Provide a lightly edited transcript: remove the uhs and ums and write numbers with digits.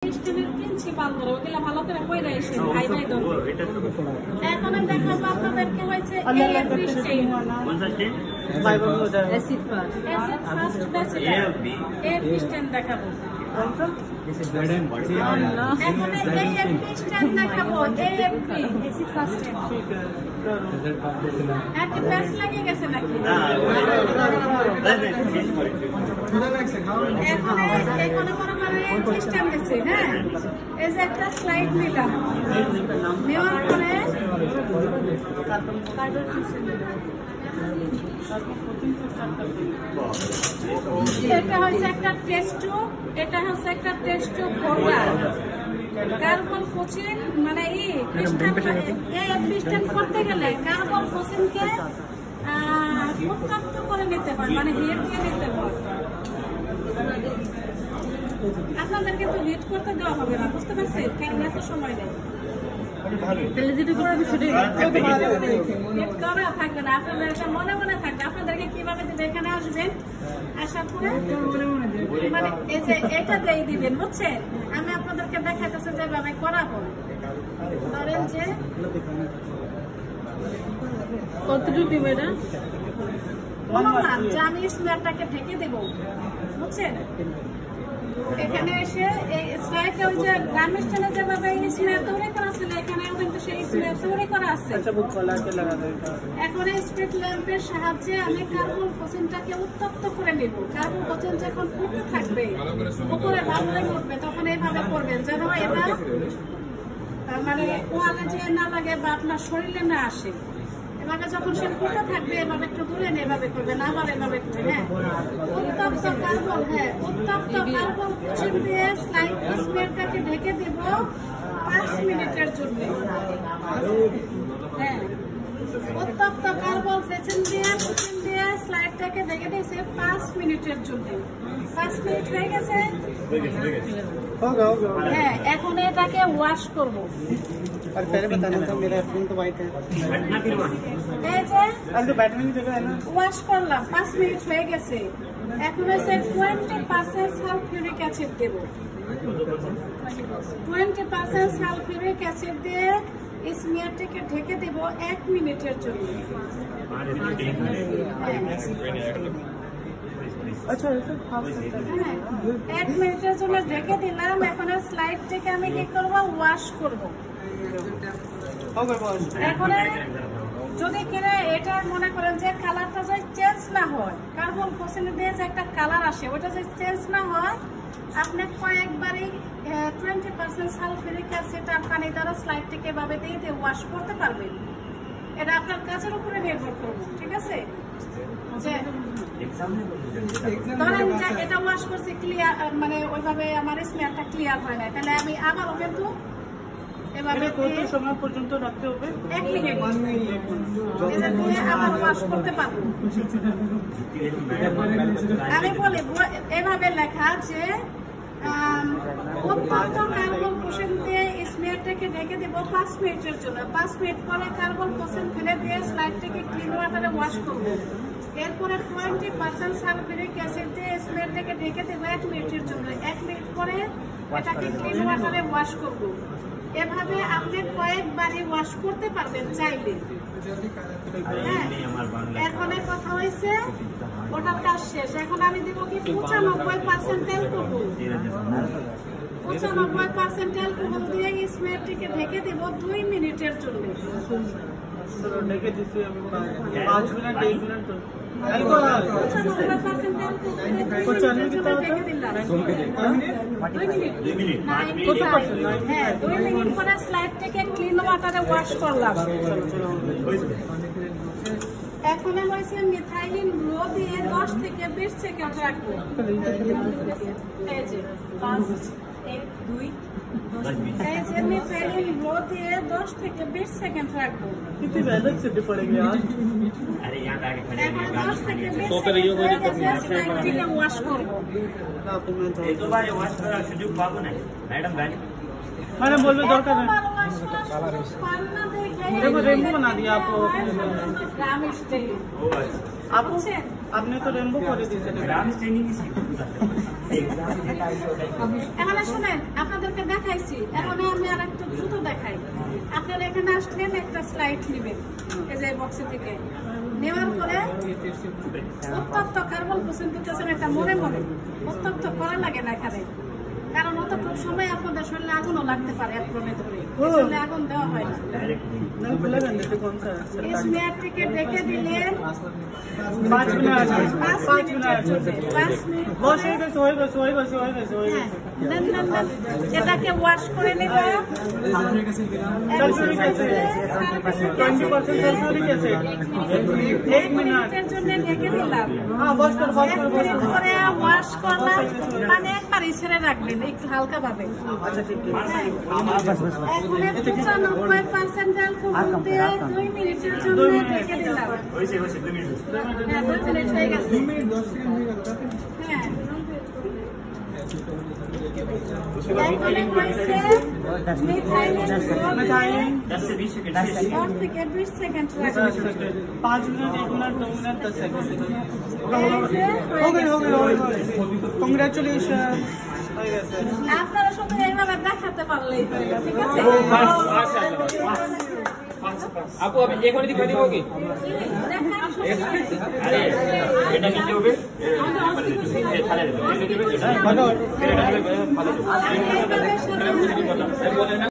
Principal ধরে ওগুলা ভালো করে কইরা এসে ভাই ভাই ধরে এখন আমি দেখাবো আপনাদেরকে হয়েছে এএফবি স্টেইন কোন স্টেইন ভাই বলবো acid fast basic AFB stain দেখাবো This is burden. এখন এএফবি স্টেইন দেখাবো এএফবি অ্যাসিড ফার্স্ট এত প্যাচ লাগে গেছে নাকি এখন মনে করেন এএফবি স্টেইন দিছে হ্যাঁ এই যে একটা স্লাইড নিলাম নেওয়ার পরে এটা হচ্ছে একটা টেস্ট টিউব এটা হচ্ছে একটা test tube forward carbon fossil মানে ক্রিস্টাল করতে গেলে কার্বন ফসিলকে উত্তপ্ত করে নিতে হয় মানে হিট দিয়ে নিতে হয় আপনাদেরকে তো হিট করতে দেওয়া হবে না বুঝতে পারছেন কারণ এত সময় নেই তাহলে যেটা করা হবে সেটাই হিট করা থাকবে না আপনাদের এটা মনে মনে থাকবে আপনাদেরকে কিভাবে দিবে এখানে আসবেন আসার পরে মানে এই যে এটা দিয়ে দিবেন বুঝছেন আমি আপনাদেরকে দেখাতেছি যেভাবে করা হবে ধরেন যে কতটুকু দিবে এটা অনুমান যে আমি স্মেয়ারটাকে ঢেকে দেব বুঝছেন এখানে এসে এই স্লাইডটা ওই যে গ্রামের স্টাইলে যেভাবে স্মেয়ার তৈরি করা ছিল এখানেও কিন্তু সেই স্মেয়ার তৈরি করা আছে এখন এই স্পিড ল্যাম্পের সাহায্যে আমি কার্বন ফসিলটাকে উত্তপ্ত করে নেব কার্বন ফসিল যখন ফুটতে থাকবে উপরে ভাব লেগে উঠবে তখন এইভাবে করবেন যেন এটা মানে ওয়ালে যে না লাগে বা আপনার শরীরে না আসে এভাবে যখন সে ফুটে থাকবে এভাবে একটু দূরে নিয়ে এভাবে করবেন আবার এভাবে করবেন হ্যাঁ উত্তপ্ত কার্বন ফসিল দিয়ে স্লাইড স্মেয়ারটাকে ঢেকে দেব 5 মিনিটের জন্য হ্যাঁ উত্তপ্ত কার্বন ফসিল দিয়ে স্লাইডটাকে ঢেকে দিয়েছে 5 মিনিটের জন্য 5 মিনিট হয়ে গেছে হ্যাঁ এখন এটাকে ওয়াশ করব और पहले बताना था मेरा फोन तो वाइट है এই যে अब तो बैटरी नहीं जगह है ना ওয়াশ করলাম 5 মিনিট হয়ে গেছে এখন হচ্ছে 20% সালফিউরিক অ্যাসিড দেব 20% সালফিউরিক অ্যাসিড দিয়ে স্মেয়ারটাকে ঢেকে দেব 1 মিনিটের জন্য अच्छा ऐसा হ্যাঁ 1 মিনিটের জন্য ঢেকে দিলাম এখন স্লাইডটাকে আমি কি করব ওয়াশ করব এখন যদি কিনা এটা মনে করেন যে কালারটা যদি চেঞ্জ না হয় কার্বন ফসিল দিয়ে যে একটা কালার আসে ওটা যদি চেঞ্জ না হয় আপনি কয়েকবারই 20% সালফিউরিক অ্যাসিড আর পানি দ্বারা স্লাইডটাকে এভাবে দিয়ে ওয়াশ করতে পারবেন এটা আপনার কাজের উপরে নির্ভর করবে ঠিক আছে ধরেন যে এটা ওয়াশ করছি ক্লিয়ার মানে ওইভাবে আমার স্মেয়ারটা ক্লিয়ার হয় না তাহলে আমি আবারও কিন্তু এভাবে কত সময় পর্যন্ত রাখতে হবে 1 মিনিট এটা দিয়ে আবার ওয়াশ করতে পারবো আমি বলি এভাবে লেখা যে উত্তপ্ত কার্বন ফসিল দিয়ে স্মেয়ারটাকে ঢেকে দেব 5 মিনিটের জন্য 5 মিনিট পরে কার্বন ফসিল ফেলে দিয়ে স্লাইডটাকে ক্লিন ওয়াটারে ওয়াশ করব এরপরে 20% সালফিউরিক অ্যাসিড দিয়ে স্মেয়ারটাকে ঢেকে দেব 1 মিনিটের জন্য 1 মিনিট পরে এটাকে ক্লিন ওয়াটারে ওয়াশ করব এভাবে আপনি কয়েকবারই ওয়াশ করতে পারবেন চাইলে হ্যাঁ এখন কথা হয়েছে ওটার কাজ শেষ এখন আমি দিব কি 95% অ্যালকোহল 95% অ্যালকোহল দিয়ে স্মেয়ারটাকে ঢেকে দেব 2 মিনিটের জন্য ঢেকে দিছি আমি 5 মিনিট 1 মিনিট তো অ্যালকোহল 95% অ্যালকোহল कुछ अन्य कितना होता है 2 মিনিট হ্যাঁ 2 মিনিট পরে স্লাইডটাকে ক্লিন ওয়াটারে ওয়াশ করলাম এখন হয়েছে মিথাইলিন লো দিয়ে 10 থেকে 20 সেকেন্ড রাখবো এই যে 5 1 2 এই যে মিথাইলিন লো দিয়ে 10 থেকে 20 সেকেন্ড রাখবো कितनी मेहनत से पड़ेगी यार अरे यहाँ आके खड़े এখন 10 থেকে 20 স্লাইডটাকে ওয়াশ করব एक दो बार वॉश करा सुजुक बाबू ने मैडम गाड़ी मैंने बोलने दरकार है देखो रेनबो बना दिया आपको ग्राम स्टाइल आपने तो रेनबो कर दी ग्राम स्टैंडिंग की এখানে শুনেন, আপনাদেরকে দেখাইছি, এখন আমি আর একটু দ্রুত দেখাই। আপনারা এখানে আসলেন, একটা স্লাইড নেবেন এই যে বক্সে থেকে, নেওয়ার পরে উত্তপ্ত কার্বন প্রসেন্টেশন একটা মনে মনে উত্তপ্ত করা লাগে না এখানে, কারণ অতটুকু সময় আপনাদের শরীরে আগুনও লাগতে পারে অ্যাপ্রনে ধরে, এজন্য আগুন দেওয়া হয় না। এই স্মেয়ারটিকে রেখে দিলেন 5 মিনিট 5 মিনিটের জন্য। 5 মিনিট বস হয়ে গেছে হয়ে গেছে হয়ে গেছে হয়ে গেছে হয়ে গেছে দেন এটাকে ওয়াশ করে নেব। সালফিউরিক অ্যাসিড 20% সালফিউরিক অ্যাসিড 1 মিনিটের জন্য রেখে দিলাম। হ্যাঁ বস কর 1 মিনিট করে ওয়াশ করলাম, মানে একবারই ছেড়ে রাখবেন একটু হালকা ভাবে। আচ্ছা ঠিক আছে এখন 95% অ্যালকোহল দিয়ে 2 মিনিটের জন্য রেখে দিলাম। হয়েছে 2 মিনিট। হ্যাঁ 2 মিনিট হয়ে গেছে। 2 মিনিট 10 সেকেন্ড হয়ে গেল। হ্যাঁ এখন হয়েছে মিথাইলিন दस से 20 सेकंड 10 থেকে 20 সেকেন্ড রাখবেন। 5 मिनट 1 मिनट 2 मिनट 10 सेकंड हो गए। কংগ্রাচুলেশন হয়ে গেছে আপনারা শুধু এইভাবে দেখাতে পারলেই হলো, ঠিক আছে? आपको अभी एक और दिखा दोगे দেখার সময় अरे बेटा नीचे हो गए এইভাবে সাজানো। बोले ना